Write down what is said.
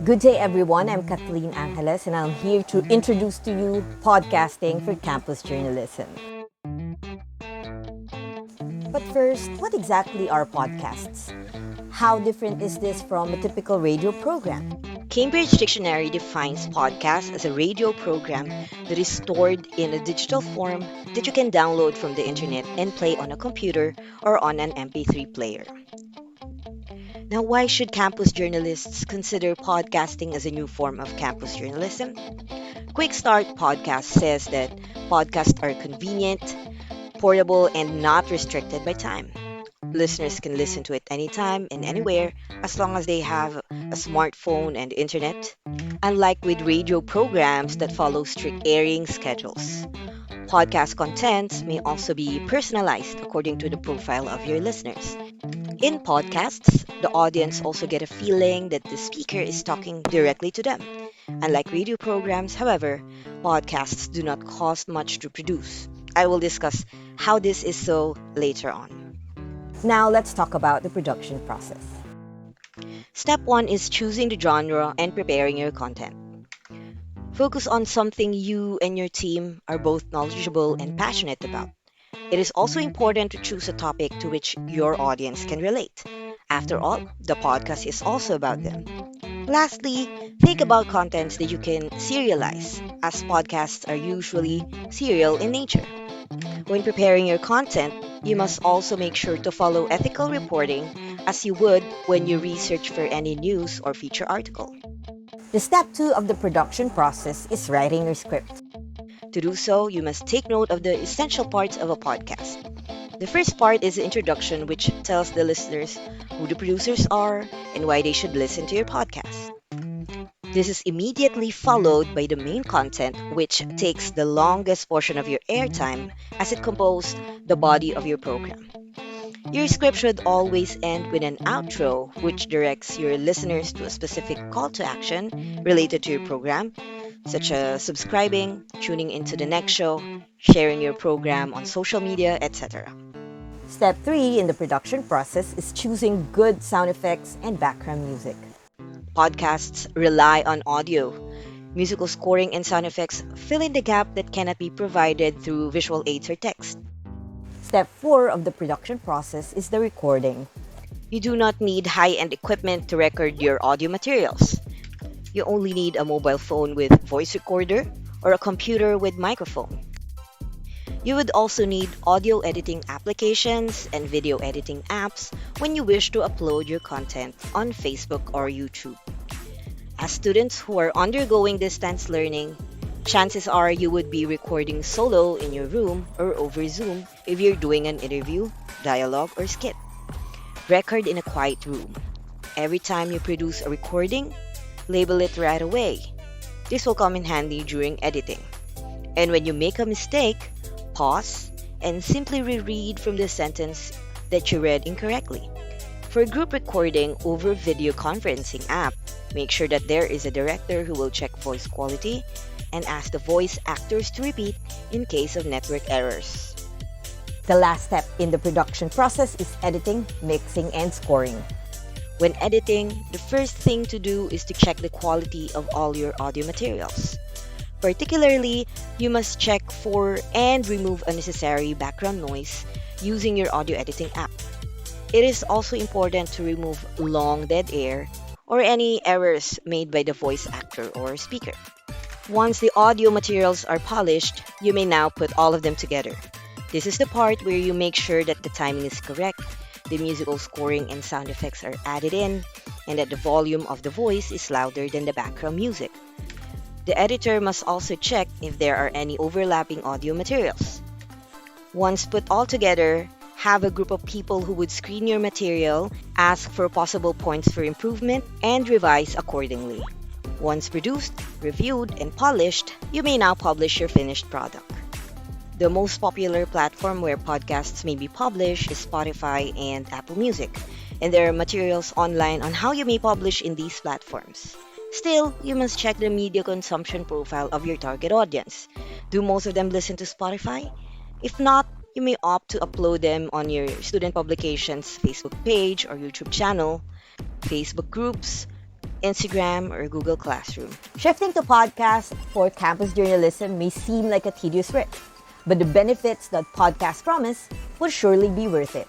Good day, everyone. I'm Kathleen S, and I'm here to introduce to you podcasting for campus journalism. But first, what exactly are podcasts? How different is this from a typical radio program? Cambridge Dictionary defines podcast as a radio program that is stored in a digital form that you can download from the internet and play on a computer or on an MP3 player. Now, why should campus journalists consider podcasting as a new form of campus journalism? Quick Start Podcast says that podcasts are convenient, portable, and not restricted by time. Listeners can listen to it anytime and anywhere as long as they have a smartphone and internet, unlike with radio programs that follow strict airing schedules. Podcast content may also be personalized according to the profile of your listeners. In podcasts, the audience also get a feeling that the speaker is talking directly to them. Unlike radio programs, however, podcasts do not cost much to produce. I will discuss how this is so later on. Now, let's talk about the production process. Step 1 is choosing the genre and preparing your content. Focus on something you and your team are both knowledgeable and passionate about. It is also important to choose a topic to which your audience can relate. After all, the podcast is also about them. Lastly, think about contents that you can serialize, as podcasts are usually serial in nature. When preparing your content, you must also make sure to follow ethical reporting as you would when you research for any news or feature article. The step 2 of the production process is writing your script. To do so, you must take note of the essential parts of a podcast. The first part is the introduction, which tells the listeners who the producers are and why they should listen to your podcast. This is immediately followed by the main content, which takes the longest portion of your airtime as it composes the body of your program. Your script should always end with an outro, which directs your listeners to a specific call to action related to your program, such as subscribing, tuning into the next show, sharing your program on social media, etc. Step 3 in the production process is choosing good sound effects and background music. Podcasts rely on audio. Musical scoring and sound effects fill in the gap that cannot be provided through visual aids or text. Step 4 of the production process is the recording. You do not need high-end equipment to record your audio materials. You only need a mobile phone with voice recorder or a computer with microphone. You would also need audio editing applications and video editing apps when you wish to upload your content on Facebook or YouTube. As students who are undergoing distance learning, chances are you would be recording solo in your room or over Zoom if you're doing an interview, dialogue, or skit. Record in a quiet room. Every time you produce a recording, label it right away. This will come in handy during editing. And when you make a mistake, pause and simply reread from the sentence that you read incorrectly. For group recording over video conferencing app, make sure that there is a director who will check voice quality and ask the voice actors to repeat in case of network errors. The last step in the production process is editing, mixing, and scoring. When editing, the first thing to do is to check the quality of all your audio materials. Particularly, you must check for and remove unnecessary background noise using your audio editing app. It is also important to remove long dead air or any errors made by the voice actor or speaker. Once the audio materials are polished, you may now put all of them together. This is the part where you make sure that the timing is correct, the musical scoring and sound effects are added in, and that the volume of the voice is louder than the background music. The editor must also check if there are any overlapping audio materials. Once put all together, have a group of people who would screen your material, ask for possible points for improvement, and revise accordingly. Once produced, reviewed, and polished, you may now publish your finished product. The most popular platform where podcasts may be published is Spotify and Apple Music, and there are materials online on how you may publish in these platforms. Still, you must check the media consumption profile of your target audience. Do most of them listen to Spotify? If not, you may opt to upload them on your student publications Facebook page or YouTube channel, Facebook groups, Instagram, or Google Classroom. Shifting to podcast for campus journalism may seem like a tedious risk, but the benefits that podcasts promise will surely be worth it.